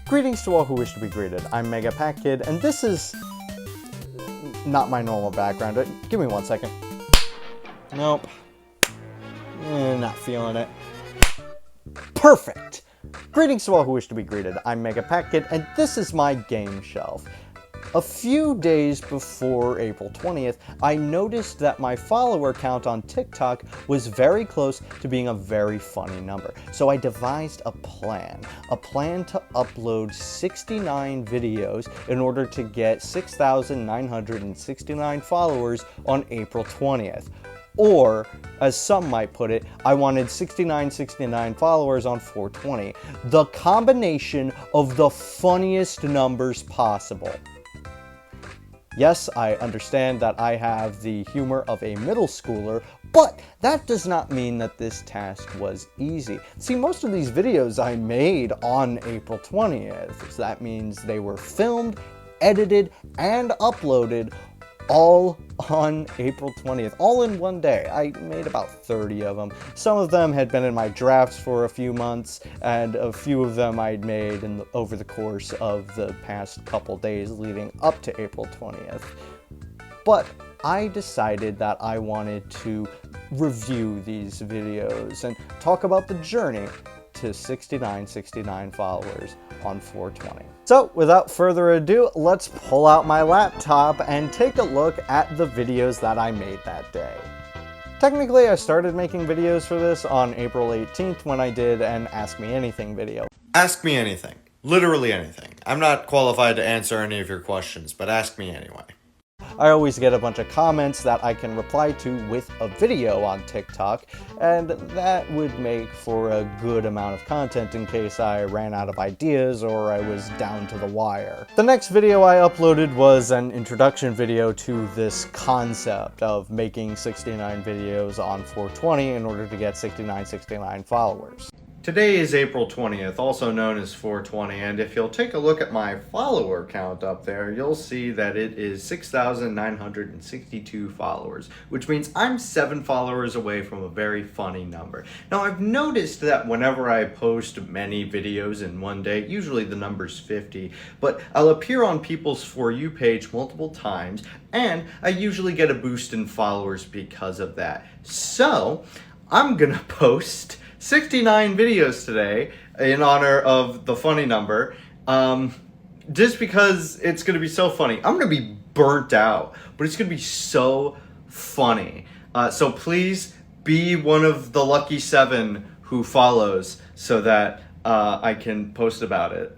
Greetings to all who wish to be greeted. I'm MegaPacKid, and this is not my normal background. Give me 1 second. Nope. Not feeling it. Perfect! Greetings to all who wish to be greeted. I'm MegaPacKid, and this is my game shelf. A few days before April 20th, I noticed that my follower count on TikTok was very close to being a very funny number. So I devised a plan to upload 69 videos in order to get 6,969 followers on April 20th. Or, as some might put it, I wanted 6969 followers on 420. The combination of the funniest numbers possible. Yes, I understand that I have the humor of a middle schooler, but that does not mean that this task was easy. See, most of these videos I made on April 20th, so that means they were filmed, edited, and uploaded all on April 20th, all in one day. I made about 30 of them. Some of them had been in my drafts for a few months, and a few of them I'd made over the course of the past couple days leading up to April 20th. But I decided that I wanted to review these videos and talk about the journey to 6969 followers on 420. So without further ado, let's pull out my laptop and take a look at the videos that I made that day. Technically, I started making videos for this on April 18th when I did an Ask Me Anything video. Ask me anything. Literally anything. I'm not qualified to answer any of your questions, but ask me anyway. I always get a bunch of comments that I can reply to with a video on TikTok, and that would make for a good amount of content in case I ran out of ideas or I was down to the wire. The next video I uploaded was an introduction video to this concept of making 69 videos on 420 in order to get 6969 followers. Today is April 20th, also known as 420, and if you'll take a look at my follower count up there, you'll see that it is 6,962 followers, which means I'm 7 followers away from a very funny number. Now, I've noticed that whenever I post many videos in one day, usually the number's 50, but I'll appear on people's For You page multiple times, and I usually get a boost in followers because of that. So, I'm gonna post 69 videos today in honor of the funny number, just because it's going to be so funny. I'm going to be burnt out, but it's going to be so funny. So please be one of the lucky 7 who follows so that I can post about it.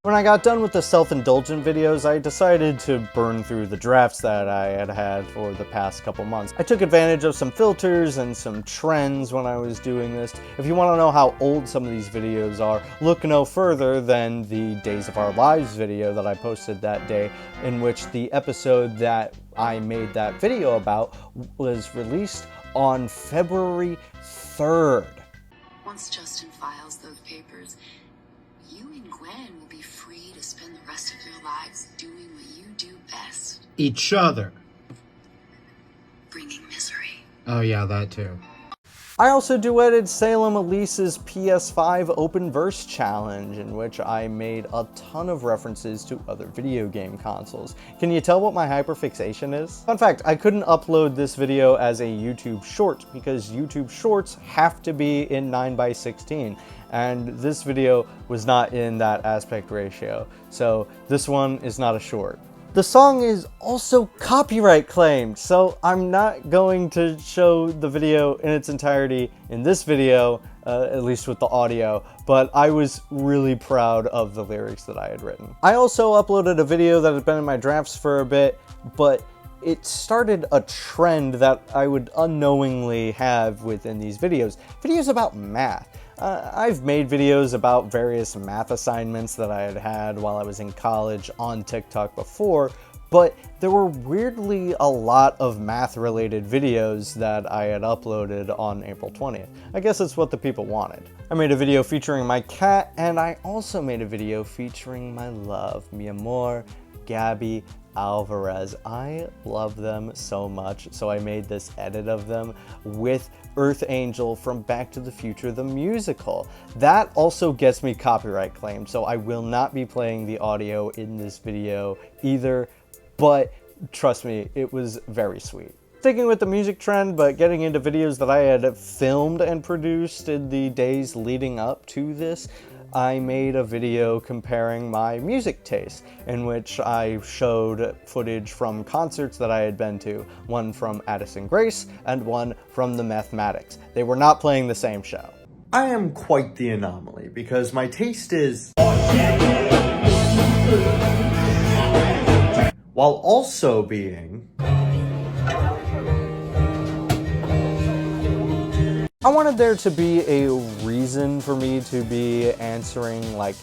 When I got done with the self-indulgent videos, I decided to burn through the drafts that I had for the past couple months. I took advantage of some filters and some trends when I was doing this. If you want to know how old some of these videos are, look no further than the Days of Our Lives video that I posted that day, in which the episode that I made that video about was released on February 3rd. Once Justin files those papers, you and Gwen will be free to spend the rest of your lives doing what you do best. Each other. Bringing misery. Oh yeah, that too. I also duetted Salem Elise's PS5 Open Verse Challenge, in which I made a ton of references to other video game consoles. Can you tell what my hyperfixation is? Fun fact, I couldn't upload this video as a YouTube short because YouTube shorts have to be in 9:16, and this video was not in that aspect ratio, so this one is not a short. The song is also copyright claimed, so I'm not going to show the video in its entirety in this video, at least with the audio, but I was really proud of the lyrics that I had written. I also uploaded a video that had been in my drafts for a bit, but it started a trend that I would unknowingly have within these videos. Videos about math. I've made videos about various math assignments that I had had while I was in college on TikTok before, but there were weirdly a lot of math-related videos that I had uploaded on April 20th. I guess it's what the people wanted. I made a video featuring my cat, and I also made a video featuring my love, mi amor, Gabby, Alvarez. I love them so much, so I made this edit of them with Earth Angel from Back to the Future the musical. That also gets me copyright claimed, so I will not be playing the audio in this video either, but trust me, it was very sweet. Sticking with the music trend, but getting into videos that I had filmed and produced in the days leading up to this, I made a video comparing my music taste, in which I showed footage from concerts that I had been to, one from Addison Grace and one from the Mathematics. They were not playing the same show. I am quite the anomaly because my taste is... while also being... I wanted there to be a reason for me to be answering like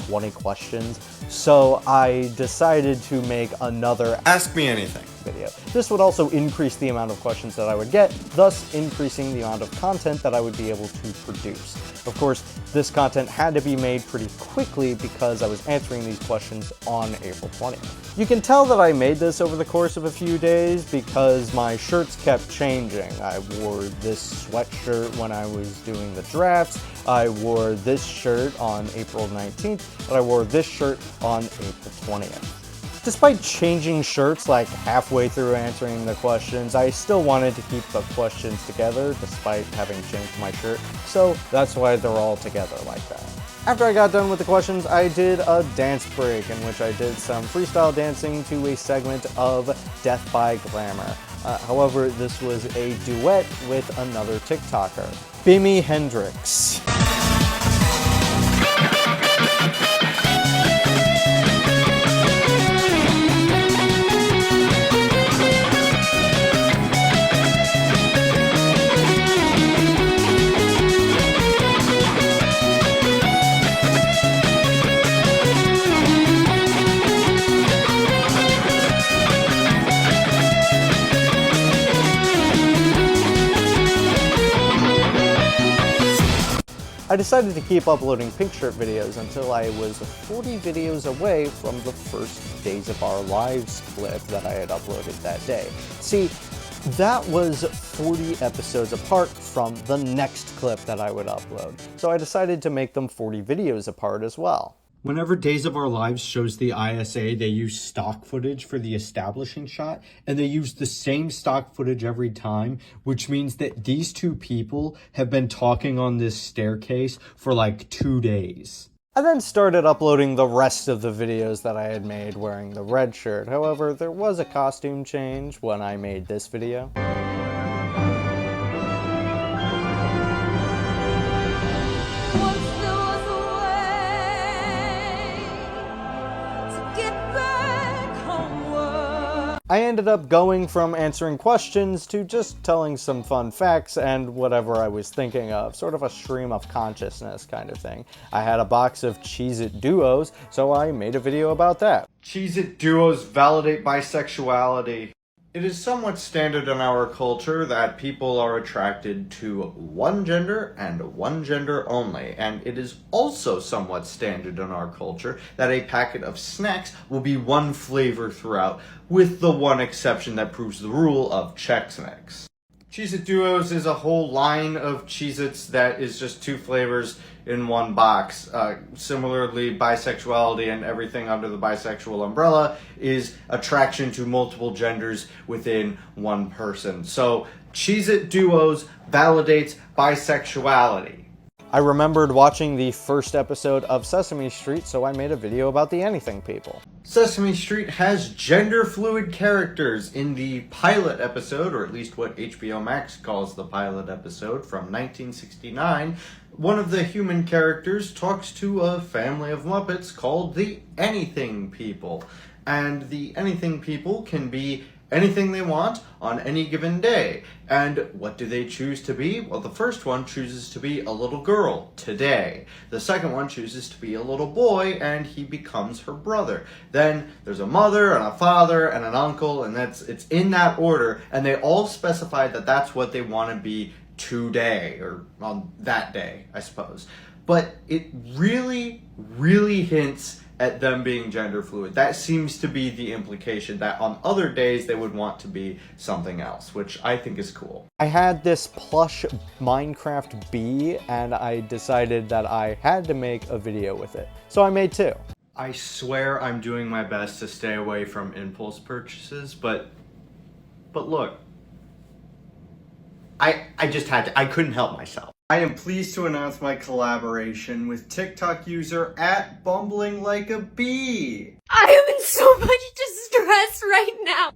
20 questions, so I decided to make another Ask Me Anything video. This would also increase the amount of questions that I would get, thus increasing the amount of content that I would be able to produce. Of course, this content had to be made pretty quickly because I was answering these questions on April 20th. You can tell that I made this over the course of a few days because my shirts kept changing. I wore this sweatshirt when I was doing the drafts, I wore this shirt on April 19th, and I wore this shirt on April 20th. Despite changing shirts like halfway through answering the questions, I still wanted to keep the questions together despite having changed my shirt, so that's why they're all together like that. After I got done with the questions, I did a dance break in which I did some freestyle dancing to a segment of Death by Glamour. However, this was a duet with another TikToker, Bimi Hendrix. I decided to keep uploading pink shirt videos until I was 40 videos away from the first Days of Our Lives clip that I had uploaded that day. See, that was 40 episodes apart from the next clip that I would upload, so I decided to make them 40 videos apart as well. Whenever Days of Our Lives shows the ISA, they use stock footage for the establishing shot, and they use the same stock footage every time, which means that these two people have been talking on this staircase for like 2 days. I then started uploading the rest of the videos that I had made wearing the red shirt. However, there was a costume change when I made this video. I ended up going from answering questions to just telling some fun facts and whatever I was thinking of, sort of a stream of consciousness kind of thing. I had a box of Cheez-It Duos, so I made a video about that. Cheez-It Duos validate bisexuality. It is somewhat standard in our culture that people are attracted to one gender and one gender only, and it is also somewhat standard in our culture that a packet of snacks will be one flavor throughout, with the one exception that proves the rule of Chex Mix. Cheez-It Duos is a whole line of Cheez-Its that is just two flavors in one box. Similarly, bisexuality and everything under the bisexual umbrella is attraction to multiple genders within one person. So, Cheez-It Duos validates bisexuality. I remembered watching the first episode of Sesame Street, so I made a video about the Anything People. Sesame Street has gender-fluid characters in the pilot episode, or at least what HBO Max calls the pilot episode, from 1969. One of the human characters talks to a family of Muppets called the Anything People. And the Anything People can be anything they want on any given day. And what do they choose to be? Well, the first one chooses to be a little girl today. The second one chooses to be a little boy, and he becomes her brother. Then there's a mother and a father and an uncle, and it's in that order, and they all specify that that's what they want to be today, or on that day, I suppose. But it really, really hints at them being gender fluid. That seems to be the implication, that on other days they would want to be something else, which I think is cool. I had this plush Minecraft bee, and I decided that I had to make a video with it. So I made two. I swear I'm doing my best to stay away from impulse purchases, but look, I just had to, I couldn't help myself. I am pleased to announce my collaboration with TikTok user at Bumbling Like a Bee. I am in so much distress right now.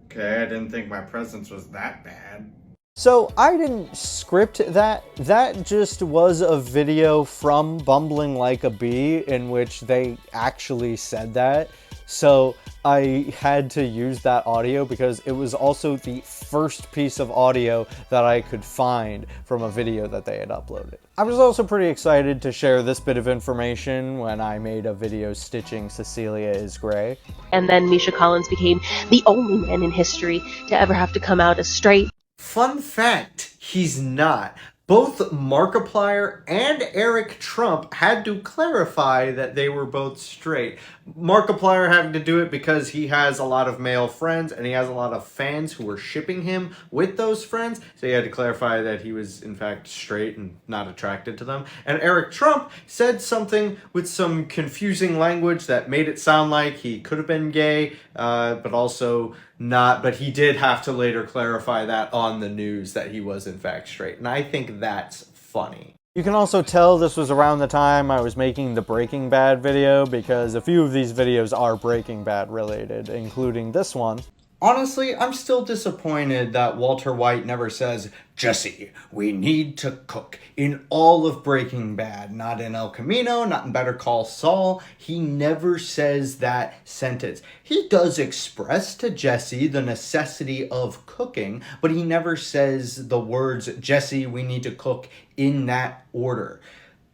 Okay, I didn't think my presence was that bad. So I didn't script that. That just was a video from Bumbling Like a Bee in which they actually said that. So I had to use that audio because it was also the first piece of audio that I could find from a video that they had uploaded. I was also pretty excited to share this bit of information when I made a video stitching Cecilia is Grey. And then Misha Collins became the only man in history to ever have to come out as straight. Fun fact, he's not. Both Markiplier and Eric Trump had to clarify that they were both straight. Markiplier having to do it because he has a lot of male friends and he has a lot of fans who were shipping him with those friends. So he had to clarify that he was in fact straight and not attracted to them. And Eric Trump said something with some confusing language that made it sound like he could have been gay, but also not. But he did have to later clarify that on the news that he was in fact straight. And I think that's funny. You can also tell this was around the time I was making the Breaking Bad video because a few of these videos are Breaking Bad related, including this one. Honestly, I'm still disappointed that Walter White never says, "Jesse, we need to cook," in all of Breaking Bad. Not in El Camino, not in Better Call Saul. He never says that sentence. He does express to Jesse the necessity of cooking, but he never says the words, "Jesse, we need to cook," in that order.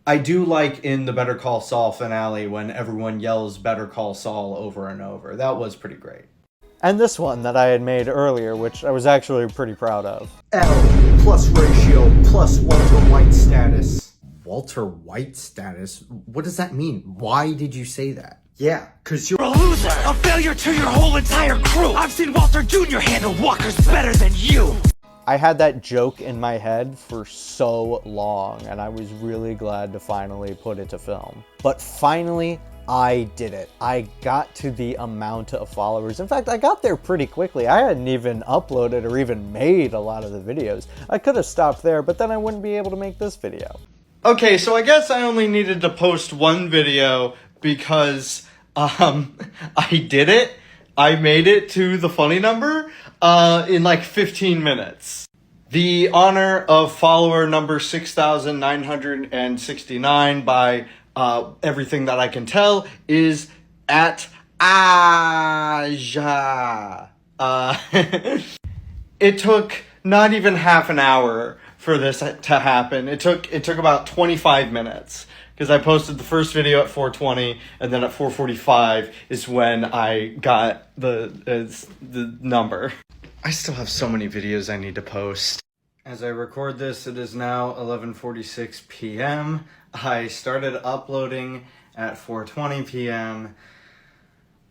I do like in the Better Call Saul finale when everyone yells Better Call Saul over and over. That was pretty great. And this one that I had made earlier, which I was actually pretty proud of. L plus ratio plus Walter White status. Walter White status? What does that mean? Why did you say that? Yeah, because you're a loser, a failure to your whole entire crew. I've seen Walter Jr. handle walkers better than you. I had that joke in my head for so long, and I was really glad to finally put it to film. But finally, I did it. I got to the amount of followers. In fact, I got there pretty quickly. I hadn't even uploaded or even made a lot of the videos. I could have stopped there, but then I wouldn't be able to make this video. Okay, so I guess I only needed to post one video because I did it. I made it to the funny number in like 15 minutes. The honor of follower number 6,969 by everything that I can tell is at Aja. It took not even half an hour for this to happen. It took about 25 minutes because I posted the first video at 4:20 and then at 4:45 is when I got the number. I still have so many videos I need to post. As I record this, it is now 11:46 p.m. I started uploading at 4:20 p.m.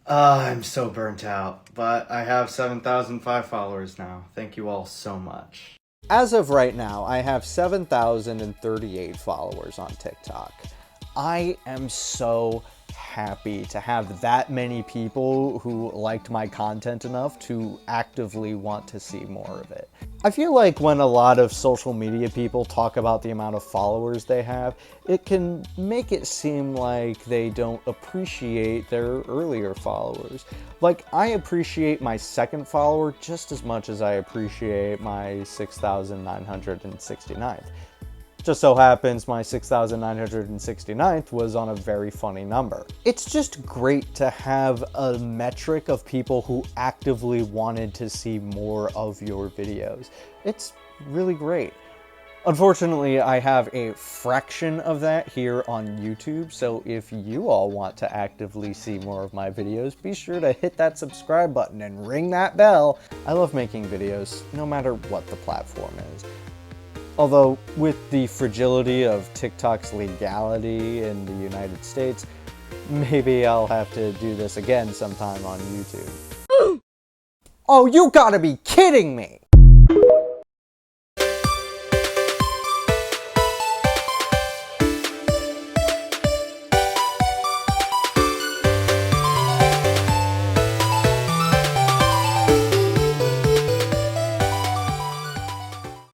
I'm so burnt out, but I have 7,005 followers now. Thank you all so much. As of right now, I have 7,038 followers on TikTok. I am so happy to have that many people who liked my content enough to actively want to see more of it. I feel like when a lot of social media people talk about the amount of followers they have, it can make it seem like they don't appreciate their earlier followers. Like, I appreciate my second follower just as much as I appreciate my 6,969th. Just so happens my 6,969th was on a very funny number. It's just great to have a metric of people who actively wanted to see more of your videos. It's really great. Unfortunately, I have a fraction of that here on YouTube, so if you all want to actively see more of my videos, be sure to hit that subscribe button and ring that bell. I love making videos, no matter what the platform is. Although, with the fragility of TikTok's legality in the United States, maybe I'll have to do this again sometime on YouTube. Oh, you gotta be kidding me!